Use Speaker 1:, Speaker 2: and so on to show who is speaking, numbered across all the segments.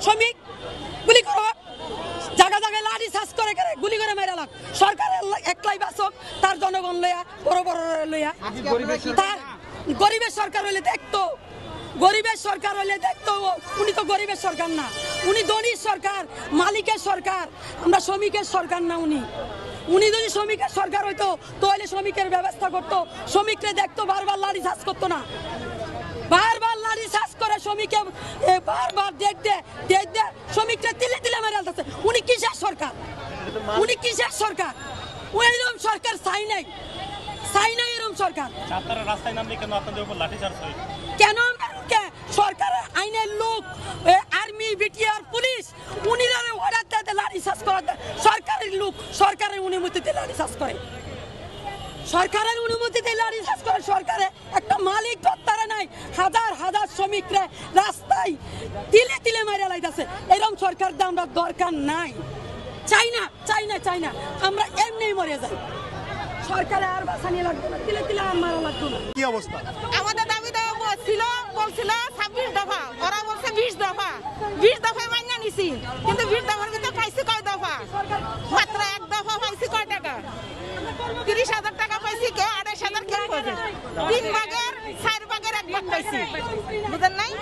Speaker 1: শ্রমিক গুলি করো, জায়গা জায়গায় লাঠি চার্জ করে গুলি করে মেরে লাগ। সরকার একলাই বাসক, তার জনগণ লইয়া বড় বড় লইয়া। তার গরিবের সরকার হইলে দেখতো, গরিবের সরকার হইলে দেখতো। উনি তো গরিবের সরকার না, উনি ধনীর সরকার, মালিকের সরকার। আমরা শ্রমিকের সরকার না। উনি যদি শ্রমিকের সরকার হইতো তাহলে শ্রমিকের ব্যবস্থা করতো, শ্রমিকরা দেখতো, বারবার লাঠি চার্জ করতো না। বারবার লাঠি চার্জ করে শ্রমিকে বারবার ডেট দে শ্রমিকরা তিলে তিলে মেরে আলতেছে। উনি কিসের সরকার? উনি কিসের সরকার? এরকম সরকার চাই নাই, চাই নাই এরকম সরকার।
Speaker 2: আপনারা রাস্তায় নামলে কেন আপনাদের উপর লাঠি চার্জ হয়?
Speaker 1: কেন সরকারের আইনের লোক, আর্মি, বিটিআর, পুলিশ, উনিরা অর্ডার দেয় লাঠি চার্জ করা। সরকারের লোক সরকারের অনুমতিতে লাঠি চার্জ করে, সরকারের অনুমতিতে লাঠি চার্জ করে। সরকারে একটা মালিক দত্তারা নাই, হাজার হাজার শ্রমিকরা রাস্তায় তিলে তিলে মারা লাইতেছে। এরকম সরকার আমরা দরকার নাই, চাই না, চাই না, চাই না। আমরা এমনি মরে যাই, সরকারে আর বাঁচানি লাগবে না, তিলে তিলে আর মারা লাগবে না।
Speaker 3: কি অবস্থা?
Speaker 4: আমাদের দাবি দেওয়া বলছিল 26 দফা, ওরা বলছে 20 দফা। 20 দফায় মান্য নিছি, কিন্তু 20 দফার ভিতরে পাইছি কয় দফা? মাত্র 1 দফা পাইছি কয় টাকা? 30,000 টাকা পাইছি, কেউ 28,000, কেউ 3 ভাগের 4 ভাগের 1 ভাগ পাইছি। বুঝেন নাই?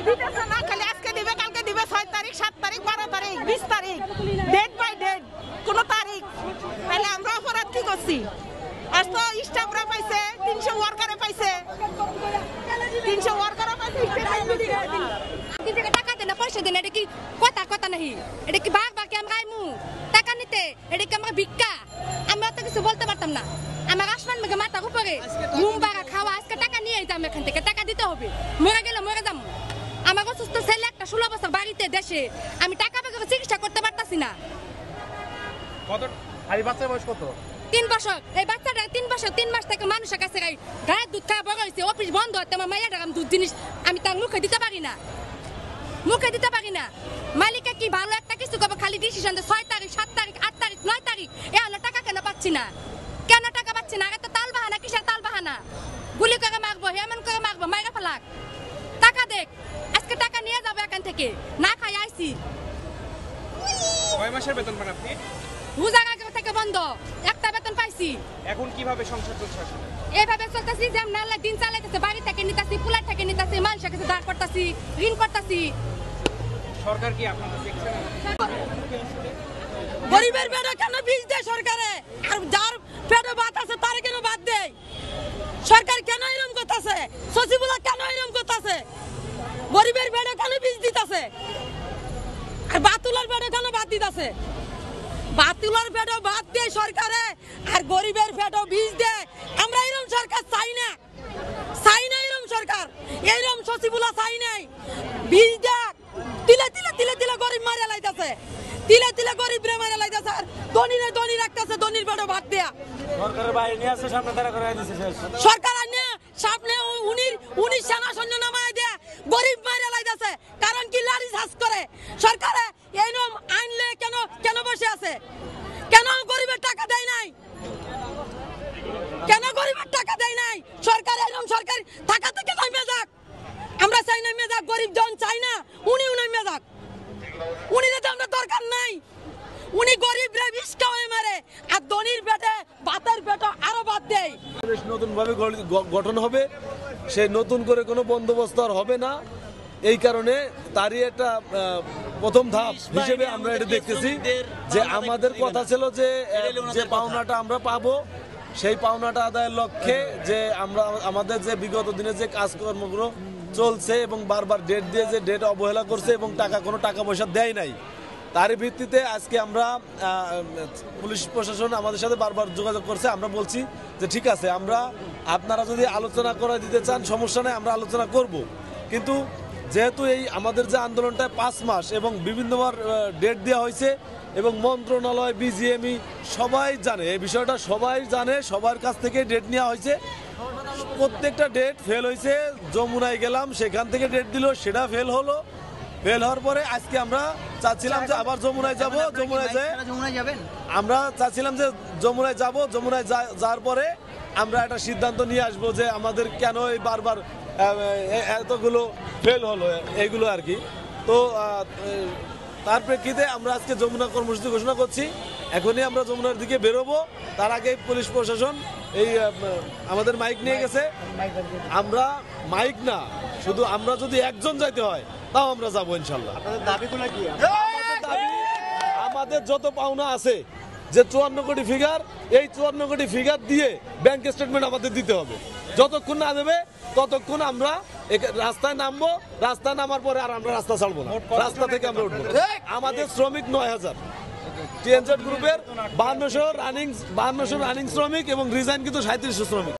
Speaker 4: দিতেছে না, খালি আজকে দিবে, কালকে দিবে, 6 তারিখ, 7 তারিখ, 12 তারিখ, 20 তারিখ, ডেট বাই ডেট, কোন তারিখ। তাহলে আমরা অপরাধ কি করছি? আর তো স্টাফরা পাইছে, 300 ওয়ার্কারে পাইছে, 300 ওয়ার্কারে পাইছে।
Speaker 5: টাকা দেন না, পয়সা দেন, এটা কি কথা নাহি? এটা কি বাঘ বাকি আমরা আইমু টাকা নিতে? এটা কি আমরা ভিক্ষা? আমরা তো কিছু বলতে পারতাম না। আমার আসমান মেঘে মাথার উপরে ঘুম বাড়া খাওয়া, আজকে টাকা নিয়ে যাম, এখান থেকে টাকা দিতে হবে। মরে গেলে মরে যাম। আমার অসুস্থ ছেলে একটা 16 বছর বাড়িতে দেশে, আমি টাকা বেগে চিকিৎসা করতে পারতাছি না।
Speaker 3: কত? আর এই বাচ্চার বয়স কত?
Speaker 5: 3 বছর। এই বাচ্চাটা 3 বছর 3 মাস থেকে মানুষের কাছে গায়ে দুধ খাওয়া বড় হয়েছে। অফিস বন্ধ হতে আমার মায়ের দুধ জিনিস আমি তার মুখে দিতে পারি না, মুখে দিতে পারি না। মালিকা কি ভালো একটা কিছু করবো, খালি ডিসিশন 6 তারিখ, 7 তারিখ, 8 তারিখ, 9 তারিখ। এখনো টাকা কেন পাচ্ছি না? কেন টাকা পাচ্ছি না? আগে তো তাল বাহানা, কিসের তাল বাহানা? গুলি করে মারবো, হেমন করে মারবো, মাইরা ফেলাক। টাকা দেখ, আজকে টাকা নিয়ে যাবো এখান থেকে, না খাই আইছি।
Speaker 3: কয় মাসের বেতন পান আপনি?
Speaker 5: রোজার আগে থেকে বন্ধ, একটা বেতন পাইছি।
Speaker 3: এখন কিভাবে সংসার চলছে আসলে?
Speaker 5: এইভাবে চলতেছি, যে নালা দিন চালাইতেছে, বাড়ি থেকে নিতেছি, পুলার থেকে নিতেছি, মানুষের কাছে ধার করতেছি, ঋণ করতেছি।
Speaker 3: সরকার কি আপনাদের দেখছে না?
Speaker 1: গরিবের পেটে কেন বীজ দেয় সরকারে? আর যার পেটে ভাত আছে তারে কেন বাদ দেয় সরকার? কেন এরকম করতেছে? সচিবুলা কেন এরকম করতেছে? গরিবের পেটে কেন বীজ দিতেছে? আর বাতুলার পেটে কেন বাদ দিতেছে? বাতুলার পেটে বাদ দেয় সরকারে, আর গরিবের পেটে বীজ দেয়। আমরা এরকম সরকার চাই না, চাই না এরকম সরকার, এরকম সচিবুলা চাই নাই। বীজ দেয়, তিলে তিলে তিলে তিলে গরিব মারা লাইতেছে, তিলে তিলে গরিব রে মারা লাইতেছে। আর ধনীরে ধনী রাখতেছে, ধনীর পেটে ভাত দেয়া।
Speaker 2: সরকারের বাইরে নিয়ে আসছে, সামনে তারা করে দিয়েছে শেষ।
Speaker 1: সরকার আইনে সামনে উনি সেনা সৈন্য নামায় দেয়া, গরিব মারা লাইতেছে। কারণ কি? লাঠি চার্জ করে সরকারে। এইরকম আইনলে কেন কেন বসে আছে? কেন গরিবের টাকা দেয় নাই? কেন গরিবের টাকা দেয় নাই? সরকার এরকম সরকার টাকা থেকে নামে যাক। আমরা চাই নামে যাক, গরিব জন চাই না, উনিও নামে যাক। উনি তো আমরা দরকার নাই। উনি গরিবরা বিষ খাওয়ায় মারে, আর ধনীর পেটে ভাতের পেটে আরো বাদ দেয়।
Speaker 6: নতুন ভাবে গঠন হবে, সেই নতুন করে কোনো বন্দোবস্ত আর হবে না। এই কারণে তারই একটা প্রথম ধাপ হিসেবে আমরা এটা দেখতেছি যে আমাদের কথা ছিল যে পাওনাটা আমরা পাবো, সেই পাওনাটা আদায়ের লক্ষ্যে যে আমরা আমাদের যে বিগত দিনে যে কাজকর্মগুলো চলছে এবং বারবার ডেট দিয়ে যে ডেট অবহেলা করছে এবং কোনো টাকা পয়সা দেয় নাই, তারই ভিত্তিতে আজকে আমরা পুলিশ প্রশাসন আমাদের সাথে বারবার যোগাযোগ করছে। আমরা বলছি যে ঠিক আছে, আপনারা যদি আলোচনা করে দিতে চান সমস্যা নেই, আমরা আলোচনা করব। কিন্তু যেহেতু এই আমাদের যে আন্দোলনটা 5 মাস এবং বিভিন্নবার ডেট দেওয়া হয়েছে এবং মন্ত্রণালয়, বিজিএমই সবাই জানে এই বিষয়টা, সবাই জানে, সবার কাছ থেকে ডেট নেওয়া হয়েছে। প্রত্যেকটা ডেট ফেল হয়েছে। যমুনায় গেলাম, সেখান থেকে ডেট দিল, সেটা ফেল হলো। ফেল হওয়ার পরে আজকে আমরা চাচ্ছিলাম যে আবার যমুনায় যাব। আমরা চাচ্ছিলাম যে যমুনায় যাব। যমুনায় যাওয়ার পরে আমরা একটা সিদ্ধান্ত নিয়ে আসবো যে আমাদের কেন এই বারবার এতগুলো ফেল হলো, এগুলো আর কি। তো তার প্রেক্ষিতে আমরা আজকে যমুনা কর্মসূচি ঘোষণা করছি। এখনই আমরা যমুনার দিকে বেরোবো, তার আগে পুলিশ প্রশাসন এই আমাদের মাইক নিয়ে গেছে। আমরা মাইক না, শুধু আমরা যদি একজন যাইতে হয় তাও আমরা যাবো ইনশাল্লাহ। আমাদের দাবি, আমাদের যত পাওনা আছে, যে 54 কোটি ফিগার, এই 54 কোটি ফিগার দিয়ে ব্যাংক স্টেটমেন্ট আমাদের দিতে হবে। যতক্ষণ না দেবে ততক্ষণ আমরা রাস্তায় নামবো। রাস্তায় নামার পরে আর আমরা রাস্তা ছাড়বো না, রাস্তা থেকে আমরা উঠবো। আমাদের শ্রমিক 9000, টিএনজেড গ্রুপের 5200 রানিং শ্রমিক এবং রিজাইন কিন্তু 3700 শ্রমিক।